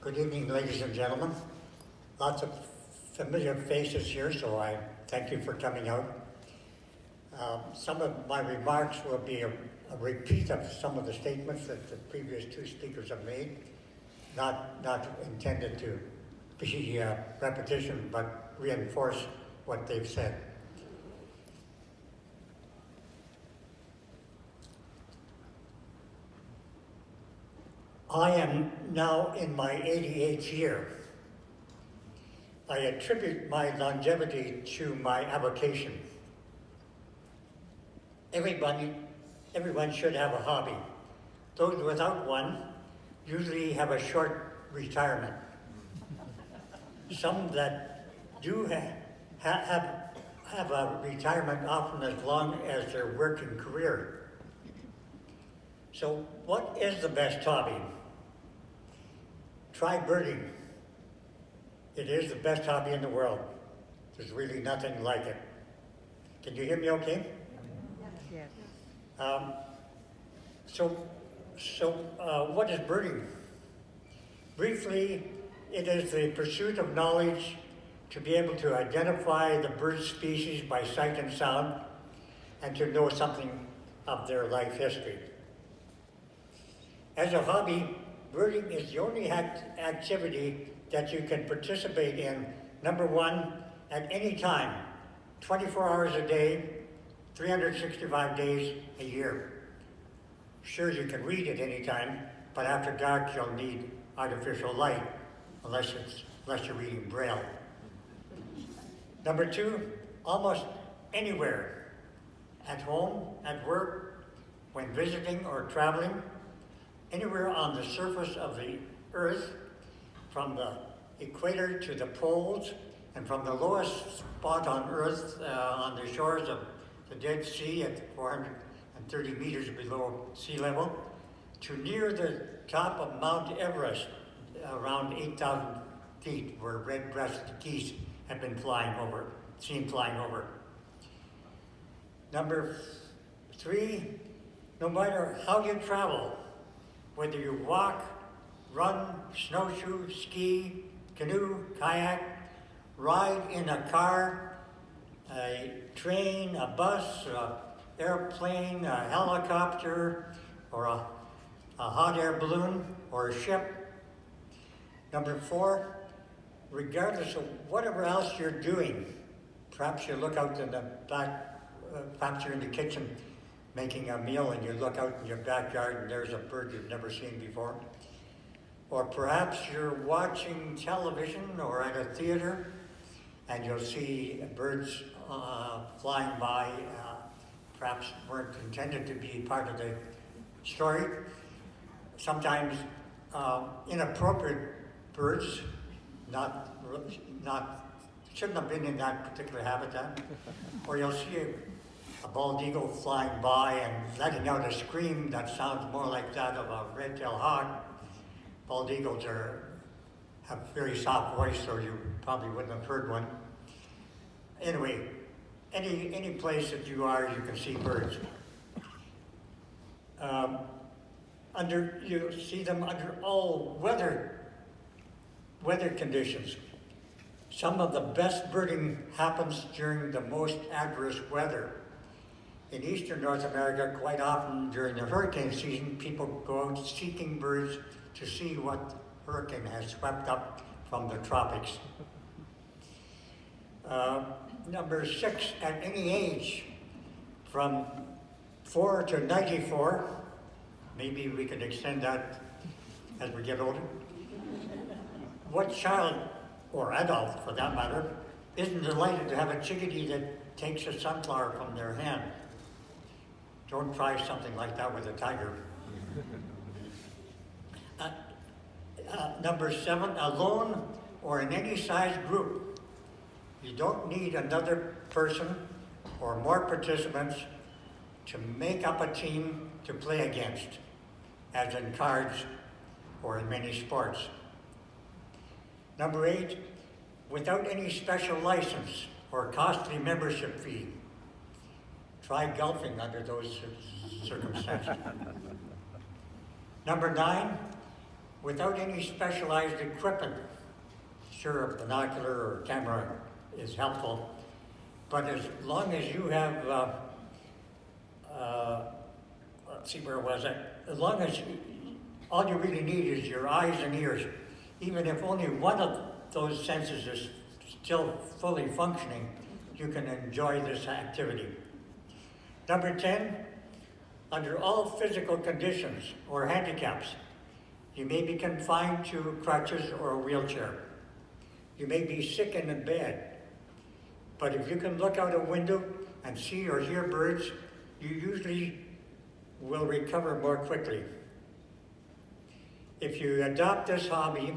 Good evening, ladies and gentlemen. Lots of familiar faces here, so I thank you for coming out. Some of my remarks will be a repeat of some of the statements that the previous two speakers have made, not intended to be repetition, but reinforce what they've said. I am now in my 88th year. I attribute my longevity to my avocation. Everyone should have a hobby. Those without one usually have a short retirement. Some that do have a retirement often as long as their working career. So what is the best hobby? Try birding. It is the best hobby in the world. There's really nothing like it. Can you hear me okay? Yes. What is birding? Briefly, it is the pursuit of knowledge to be able to identify the bird species by sight and sound and to know something of their life history. As a hobby, birding is the only activity that you can participate in, number one, at any time, 24 hours a day, 365 days a year. Sure, you can read at any time, but after dark you'll need artificial light, unless you're reading Braille. Number two, almost anywhere, at home, at work, when visiting or traveling, anywhere on the surface of the earth, from the equator to the poles, and from the lowest spot on earth on the shores of the Dead Sea at 430 meters below sea level, to near the top of Mount Everest, around 8,000 feet, where red-breasted geese have been seen flying over. Number three, no matter how you travel, whether you walk, run, snowshoe, ski, canoe, kayak, ride in a car, a train, a bus, an airplane, a helicopter, or a hot air balloon, or a ship. Number four, regardless of whatever else you're doing, perhaps you look out in the back, perhaps you're in the kitchen making a meal and you look out in your backyard and there's a bird you've never seen before. Or perhaps you're watching television or at a theater and you'll see birds flying by, perhaps weren't intended to be part of the story. Sometimes inappropriate birds, shouldn't have been in that particular habitat. Or you'll see a bald eagle flying by and letting out a scream that sounds more like that of a red-tailed hawk. Bald eagles have a very soft voice, so you probably wouldn't have heard one. Anyway, any place that you are, you can see birds. You see them under all weather conditions. Some of the best birding happens during the most adverse weather. In eastern North America, quite often during the hurricane season, people go out seeking birds to see what hurricane has swept up from the tropics. Number six, at any age, from 4 to 94, maybe we could extend that as we get older. What child, or adult for that matter, isn't delighted to have a chickadee that takes a sunflower from their hand? Don't try something like that with a tiger. Number seven, alone or in any size group. You don't need another person or more participants to make up a team to play against, as in cards or in many sports. Number eight, without any special license or costly membership fee. Try golfing under those circumstances. Number nine, without any specialized equipment. Sure, a binocular or camera is helpful, but as long as you have, let's see, where was I? As long as all you really need is your eyes and ears, even if only one of those senses is still fully functioning, you can enjoy this activity. Number 10, under all physical conditions or handicaps, you may be confined to crutches or a wheelchair. You may be sick and in bed, but if you can look out a window and see or hear birds, you usually will recover more quickly. If you adopt this hobby,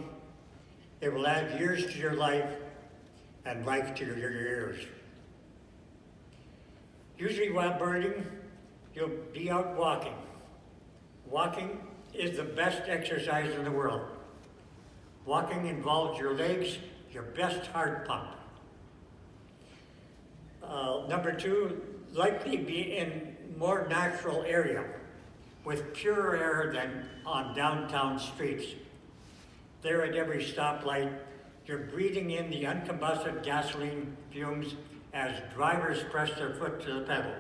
it will add years to your life and life to your years. Usually while birding, you'll be out walking. Walking is the best exercise in the world. Walking involves your legs, your best heart pump. Number 2, likely be in more natural area with purer air than on downtown streets. There at every stoplight, you're breathing in the uncombusted gasoline fumes as drivers press their foot to the pedal.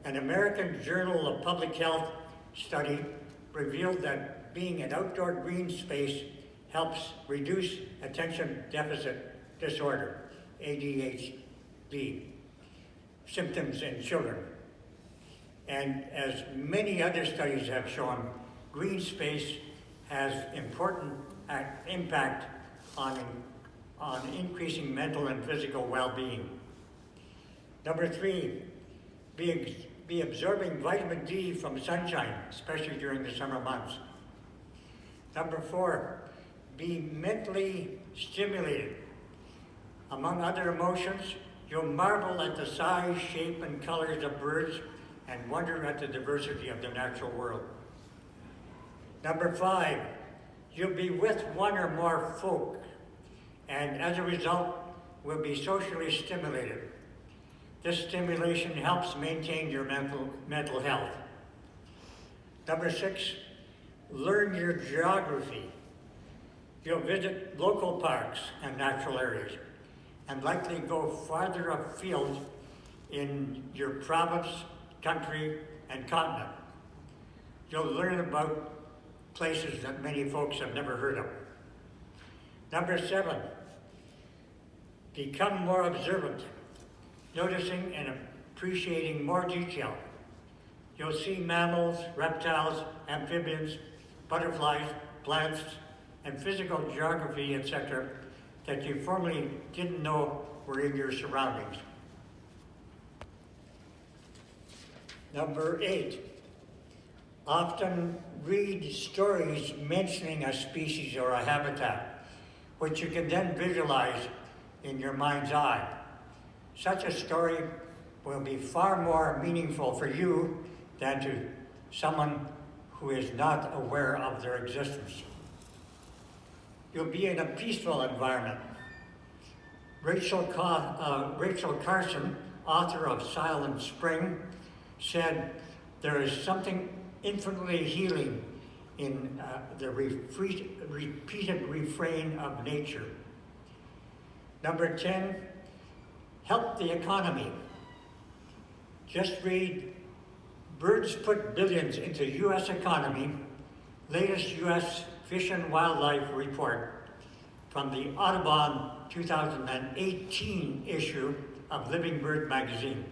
An American Journal of Public Health study revealed that being in outdoor green space helps reduce attention deficit disorder, ADHD, symptoms in children. And as many other studies have shown, green space has important impact on increasing mental and physical well-being. Number 3, be absorbing vitamin D from sunshine, especially during the summer months. Number 4, be mentally stimulated. Among other emotions, you'll marvel at the size, shape, and colors of birds and wonder at the diversity of the natural world. Number 5, you'll be with one or more folk, and as a result, will be socially stimulated. This stimulation helps maintain your mental health. Number 6, learn your geography. You'll visit local parks and natural areas, and likely go farther afield in your province, country, and continent. You'll learn about places that many folks have never heard of. Number 7, become more observant, noticing and appreciating more detail. You'll see mammals, reptiles, amphibians, butterflies, plants, and physical geography, etc., that you formerly didn't know were in your surroundings. Number 8, often read stories mentioning a species or a habitat, which you can then visualize in your mind's eye. Such a story will be far more meaningful for you than to someone who is not aware of their existence. You'll be in a peaceful environment. Rachel Carson, author of Silent Spring, said, there is something infinitely healing in the repeated refrain of nature. Number 10, help the economy. Just read, birds put billions into U.S. economy, latest U.S. Fish and Wildlife report from the Audubon 2018 issue of Living Bird magazine.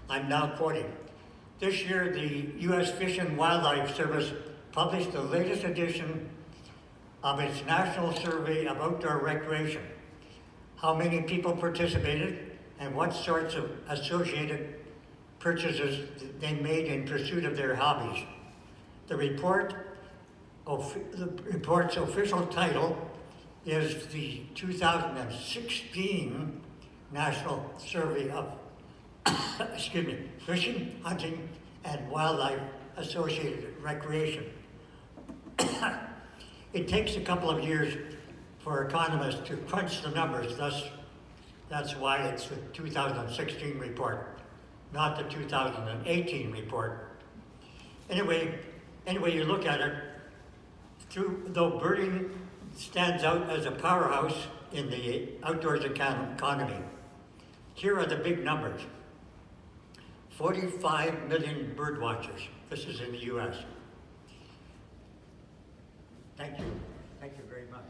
I'm now quoting. This year, the U.S. Fish and Wildlife Service published the latest edition of its National Survey of Outdoor Recreation. How many people participated and what sorts of associated purchases they made in pursuit of their hobbies. The report's official title is the 2016 National Survey of Fishing, Hunting, and Wildlife Associated Recreation. It takes a couple of years for economists to crunch the numbers, that's why it's the 2016 report, not the 2018 report. Anyway you look at it, Though birding stands out as a powerhouse in the outdoors economy, here are the big numbers. 45 million bird watchers. This is in the U.S. Thank you. Thank you very much.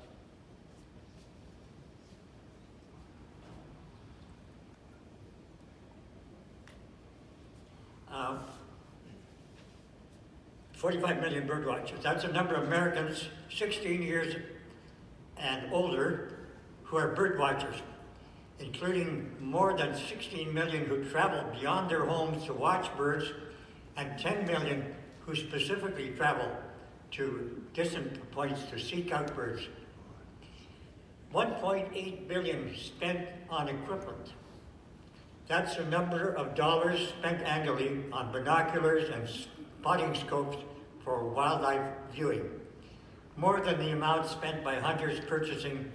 45 million bird watchers. That's the number of Americans 16 years and older who are bird watchers, including more than 16 million who travel beyond their homes to watch birds and 10 million who specifically travel to distant points to seek out birds. 1.8 billion spent on equipment. That's the number of dollars spent annually on binoculars and spotting scopes for wildlife viewing, more than the amount spent by hunters purchasing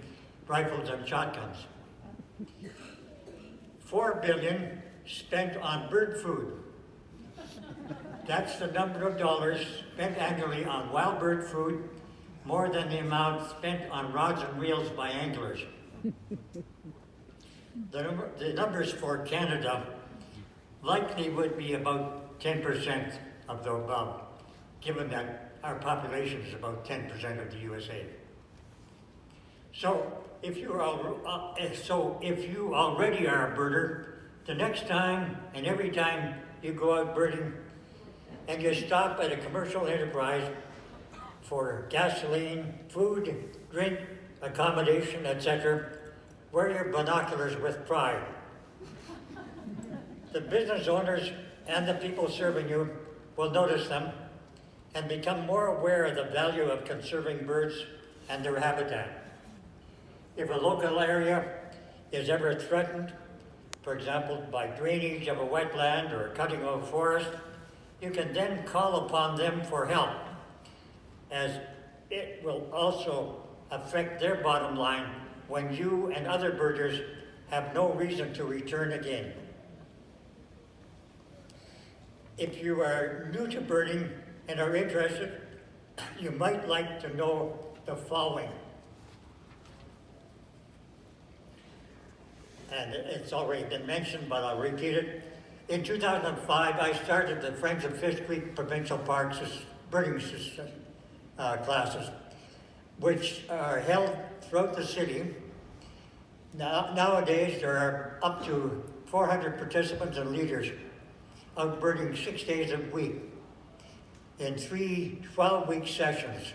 rifles and shotguns. 4 billion spent on bird food. That's the number of dollars spent annually on wild bird food, more than the amount spent on rods and reels by anglers. The numbers for Canada likely would be about 10% of the above, given that our population is about 10% of the USA. So if you already are a birder, the next time and every time you go out birding and you stop at a commercial enterprise for gasoline, food, drink, accommodation, etc., wear your binoculars with pride. The business owners and the people serving you will notice them and become more aware of the value of conserving birds and their habitat. If a local area is ever threatened, for example, by drainage of a wetland or cutting of a forest, you can then call upon them for help, as it will also affect their bottom line when you and other birders have no reason to return again. If you are new to birding and are interested, you might like to know the following. And it's already been mentioned, but I'll repeat it. In 2005, I started the Friends of Fish Creek Provincial Parks birding classes, which are held throughout the city. Nowadays, there are up to 400 participants and leaders out birding 6 days a week in 3 12-week sessions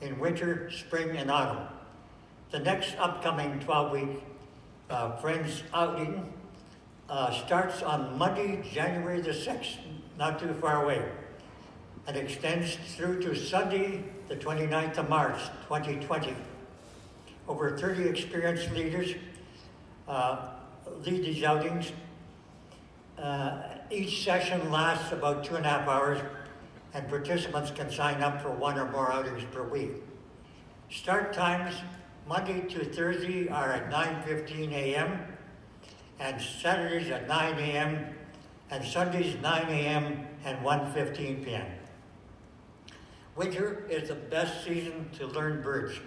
in winter, spring, and autumn. The next upcoming 12-week Friends outing starts on Monday, January the 6th, not too far away, and extends through to Sunday, the 29th of March, 2020. Over 30 experienced leaders lead these outings. Each session lasts about 2.5 hours, and participants can sign up for 1 or more outings per week. Start times Monday to Thursday are at 9:15 a.m. and Saturdays at 9 a.m. and Sundays 9 a.m. and 1:15 p.m. Winter is the best season to learn birds.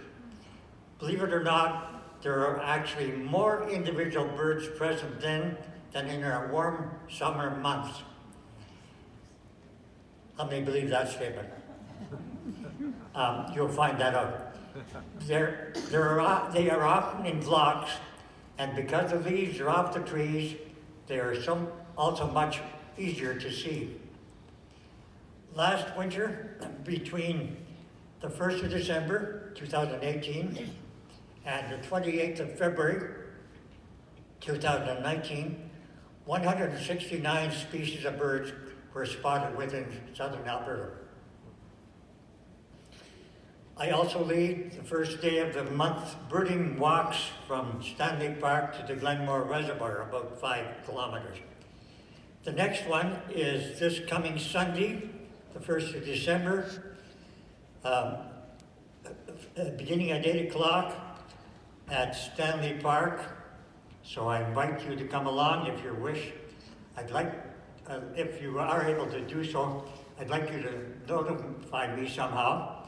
Believe it or not, there are actually more individual birds present then than in our warm summer months. How many believe that statement? You'll find that out. They are often in flocks, and because the leaves are off the trees, they are also much easier to see. Last winter, between the 1st of December 2018 and the 28th of February 2019, 169 species of birds were spotted within southern Alberta. I also lead the first day of the month birding walks from Stanley Park to the Glenmore Reservoir, about 5 kilometers. The next one is this coming Sunday, the 1st of December, beginning at 8 o'clock at Stanley Park. So I invite you to come along if you wish. I'd like, if you are able to do so, I'd like you to notify me somehow.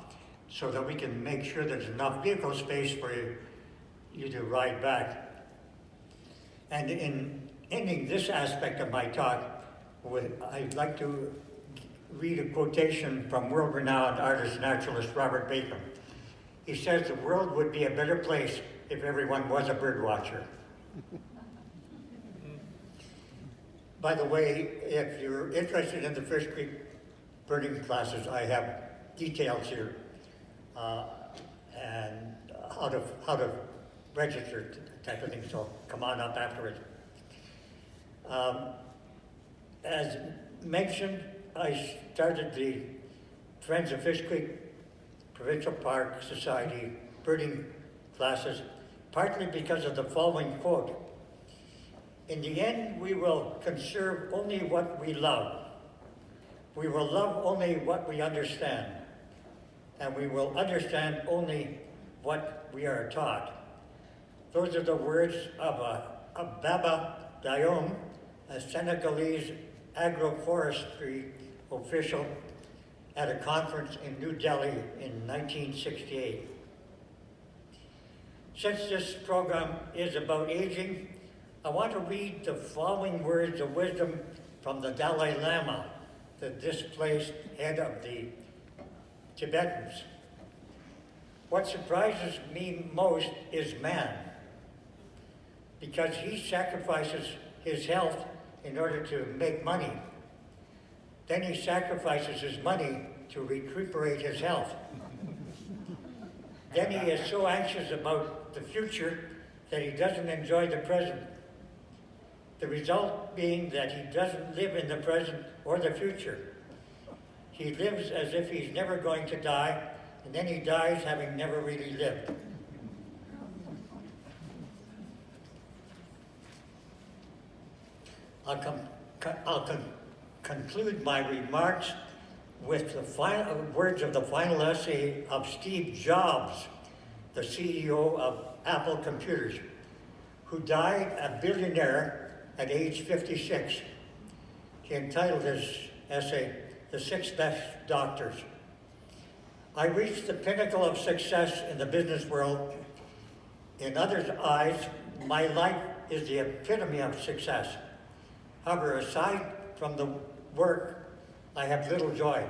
so that we can make sure there's enough vehicle space for you to ride back. And in ending this aspect of my talk, I'd like to read a quotation from world-renowned artist naturalist Robert Bacon. He says, "The world would be a better place if everyone was a bird watcher." By the way, if you're interested in the Fish Creek birding classes, I have details here and how to register type of thing, so come on up afterwards. As mentioned, I started the Friends of Fish Creek Provincial Park Society birding classes partly because of the following quote: "In the end, we will conserve only what we love. We will love only what we understand, and we will understand only what we are taught." Those are the words of Baba Diome, a Senegalese agroforestry official at a conference in New Delhi in 1968. Since this program is about aging, I want to read the following words of wisdom from the Dalai Lama, the displaced head of the Tibetans. "What surprises me most is man, because he sacrifices his health in order to make money. Then he sacrifices his money to recuperate his health. Then he is so anxious about the future that he doesn't enjoy the present. The result being that he doesn't live in the present or the future. He lives as if he's never going to die, and then he dies having never really lived." I'll conclude my remarks with the final words of the final essay of Steve Jobs, the CEO of Apple Computers, who died a billionaire at age 56. He entitled his essay, "The Six Best Doctors." "I reached the pinnacle of success in the business world. In others' eyes, my life is the epitome of success. However, aside from the work, I have little joy.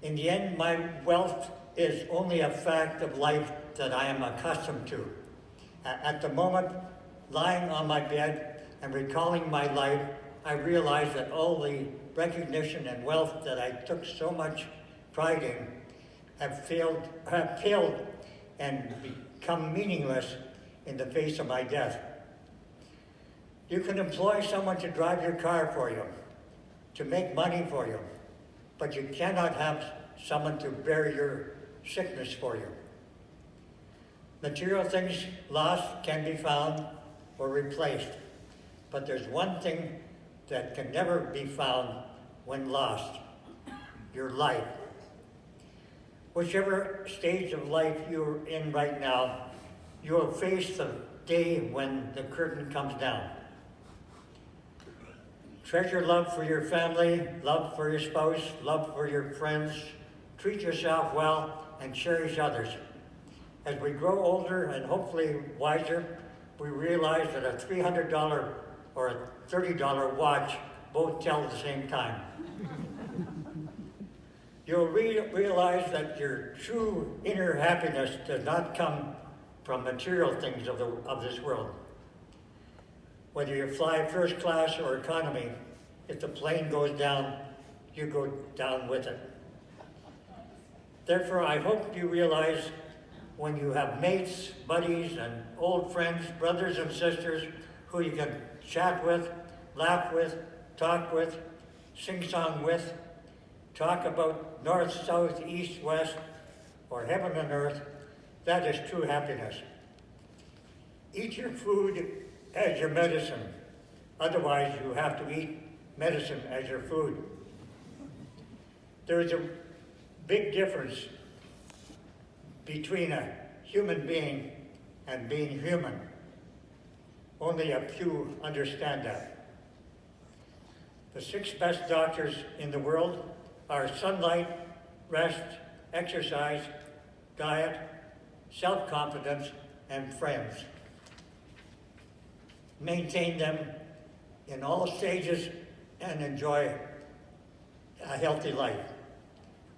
In the end, my wealth is only a fact of life that I am accustomed to. At the moment, lying on my bed and recalling my life, I realize that all the recognition and wealth that I took so much pride in have paled and become meaningless in the face of my death. You can employ someone to drive your car for you, to make money for you, but you cannot have someone to bear your sickness for you. Material things lost can be found or replaced, but there's one thing that can never be found when lost: your life. Whichever stage of life you're in right now, you will face the day when the curtain comes down. Treasure love for your family, love for your spouse, love for your friends. Treat yourself well and cherish others. As we grow older and hopefully wiser, we realize that a $300 or a $30 watch both tell the same time. You'll realize that your true inner happiness does not come from material things of this world. Whether you fly first class or economy, if the plane goes down, you go down with it. Therefore, I hope you realize when you have mates, buddies, and old friends, brothers and sisters who you can chat with, laugh with, talk with, sing song with, talk about north, south, east, west, or heaven and earth, that is true happiness. Eat your food as your medicine. Otherwise, you have to eat medicine as your food. There is a big difference between a human being and being human. Only a few understand that. The 6 best doctors in the world are sunlight, rest, exercise, diet, self-confidence, and friends. Maintain them in all stages and enjoy a healthy life.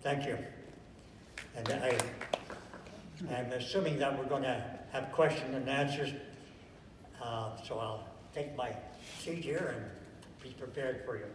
Thank you. And I'm assuming that we're going to have questions and answers. So I'll take my seat here and be prepared for you.